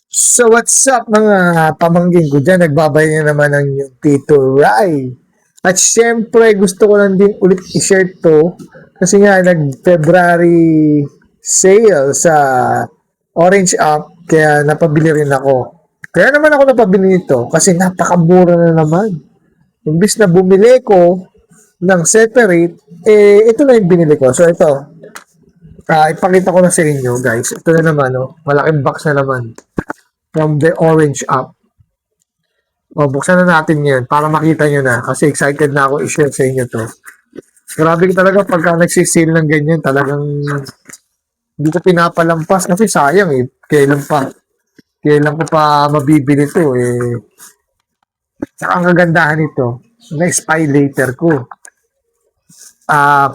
So what's up mga pamangkin ko dyan? Nagbabay na naman ng yung Tito Rai. At syempre gusto ko lang din ulit i-share to kasi nga nag-February sale sa Orange App kaya napabili rin ako. Kaya naman ako napabili nito kasi napakamura na naman. Imbis na bumili ko ng separate, ito na yung binili ko. So ito, ipakita ko na sa inyo guys. Ito na naman, oh, malaking box na naman from the Orange App. O, buksan na natin yan para makita nyo na kasi excited na ako i-share sa inyo to. Grabe talaga pagka nagsisale ng ganyan, talagang hindi ko pinapalampas kasi sayang eh. Kailan ko pa mabibili to eh. Saka ang kagandahan nito, na-spy later ko.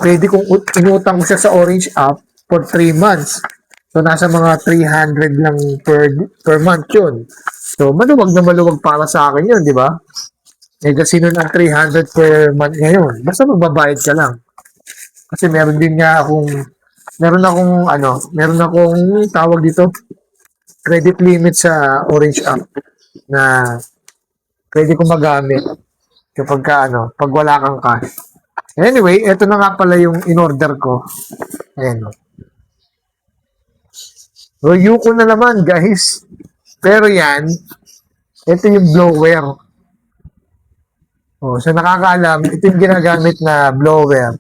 Pwede kong inutang ko siya sa Orange App for 3 months. So, nasa mga 300 lang per month yun. So, maluwag na maluwag para sa akin yun, di ba? Eh, kasi nun ang 300 per month ngayon. Basta magbabayad ka lang. Kasi meron akong tawag dito, credit limit sa Orange App na pwede ko magamit pag wala kang cash. Anyway, eto na nga pala yung in-order ko. Ayan o. Ryuko na naman, guys. Pero yan, ito yung blower. Sa nakakaalam, ito yung ginagamit na blower.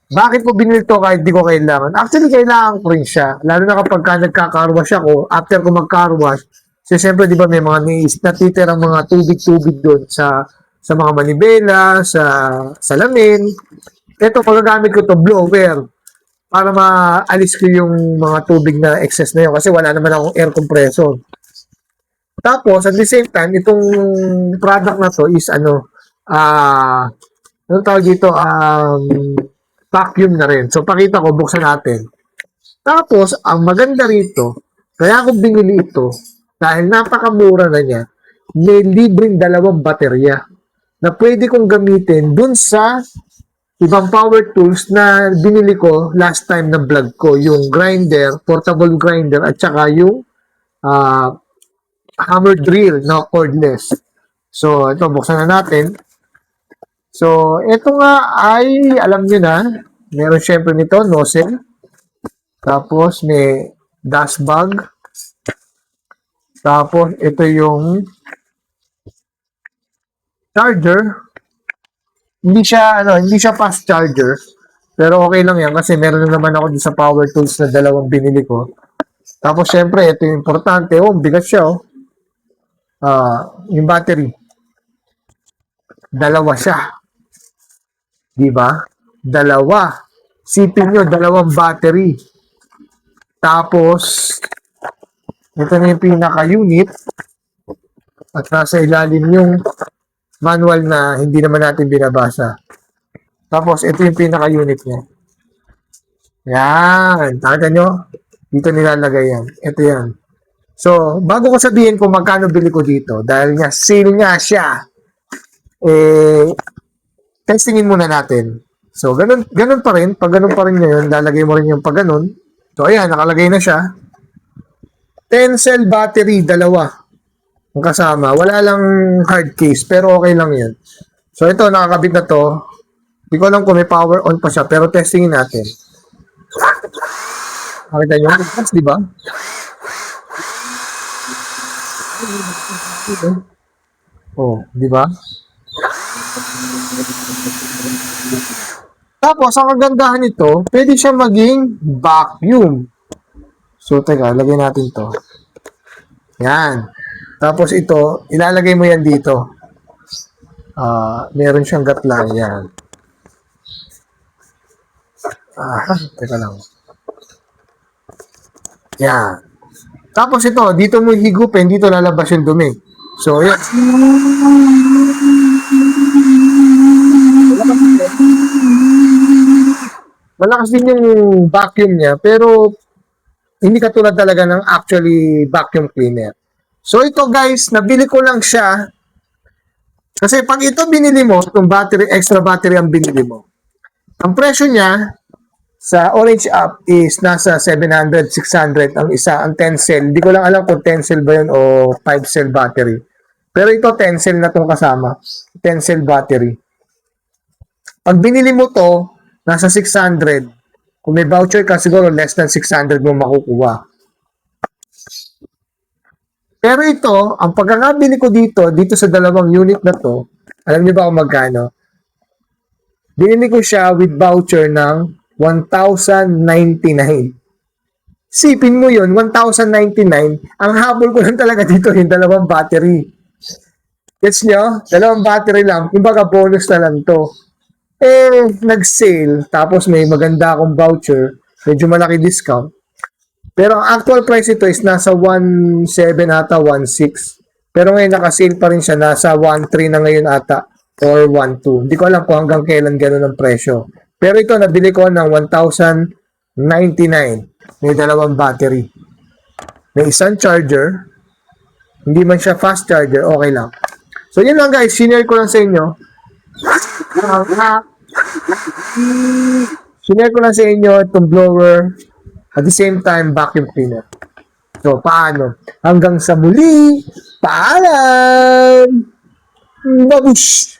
Bakit ko binili to kahit di ko kailangan? Actually, kailangan ko rin siya. Lalo na kapag nagka-carwash ako, after ko mag-carwash, so siyempre, di ba, may mga natitirang mga tubig-tubig doon sa mga manibela, sa salamin. Ito, pagagamit ko to blower para maalis ko yung mga tubig na excess na yun kasi wala naman akong air compressor. Tapos, at the same time, itong product na to is ano tawag dito, vacuum na rin. So, pakita ko, buksan natin. Tapos, ang maganda rito, kaya ako binili ito, dahil napakamura na niya, may libreng 2 baterya na pwede kong gamitin dun sa ibang power tools na binili ko last time na vlog ko, yung grinder, portable grinder, at saka yung hammer drill na cordless. So, ito, buksan na natin. So, ito nga ay, alam nyo na, meron syempre nito, nozzle. Tapos, may dust bag. Tapos, ito yung charger. Hindi siya fast charger. Pero okay lang yan kasi meron na naman ako sa power tools na 2 binili ko. Tapos, syempre, ito yung importante. Bigat siya, oh. Yung battery. 2 siya. Diba? 2. Sipin nyo, 2 battery. Tapos, ito na yung pinaka-unit. At nasa ilalim yung manual na hindi naman natin binabasa. Tapos, ito yung pinaka-unit niya. Yan. Nakita nyo? Dito nilalagay yan. Ito yan. So, bago ko sabihin kung magkano bili ko dito, dahil nga sale nga siya, testingin muna natin. So, ganun pa rin. Pag ganun pa rin ngayon, lalagay mo rin yung pag ganun. So, ayan, nakalagay na siya. 10 cell battery, 2. Ang kasama. Wala lang hard case, pero okay lang yan. So, ito, nakakabit na to. Hindi ko alam kung may power on pa siya, pero testingin natin. Nakita nyo? Di ba? Di ba? Tapos, ang kagandahan nito, pwede siya maging vacuum. So, teka, lagay natin to. Yan. Tapos ito, ilalagay mo yan dito. Meron siyang gatla. Yan. Teka lang. Yan. Tapos ito, dito mo higupin, dito lalabas yung dumi. So, yan. Malakas din yung vacuum niya, pero hindi katulad talaga ng actually vacuum cleaner. So, ito guys, nabili ko lang siya. Kasi pag ito binili mo, itong battery, extra battery ang binili mo, ang presyo niya, Sa Orange app is nasa 700, 600 ang isa, ang 10 cell. Hindi ko lang alam kung 10 cell ba yun o 5 cell battery. Pero ito 10 cell na itong kasama. 10 cell battery. Pag binili mo to, nasa 600. Kung may voucher ka, siguro less than 600 mo makukuha. Pero ito, ang pagkakabili ko dito sa dalawang unit na to, alam niyo ba kung magkano? Binili ko siya with voucher ng 1,099. Sipin mo yun, 1,099. Ang habol ko lang talaga dito yung dalawang battery. Gets nyo? Dalawang battery lang. Kumbaga bonus na lang to. Nag-sale. Tapos may maganda akong voucher. Medyo malaki discount. Pero ang actual price ito is nasa 1,700 ata, 1,600. Pero ngayon naka-sale pa rin siya. Nasa 1,300 na ngayon ata. Or 1,200. Hindi ko alam kung hanggang kailan gano'n ang presyo. Pero ito, nabili ko ng 1,099. May dalawang battery. May isang charger. Hindi man siya fast charger. Okay lang. So, yun lang guys. Sinare ko lang sa inyo. Sinare ko lang sa inyo itong blower. At the same time, vacuum cleaner. So, paano? Hanggang sa muli. Paalam! Babush!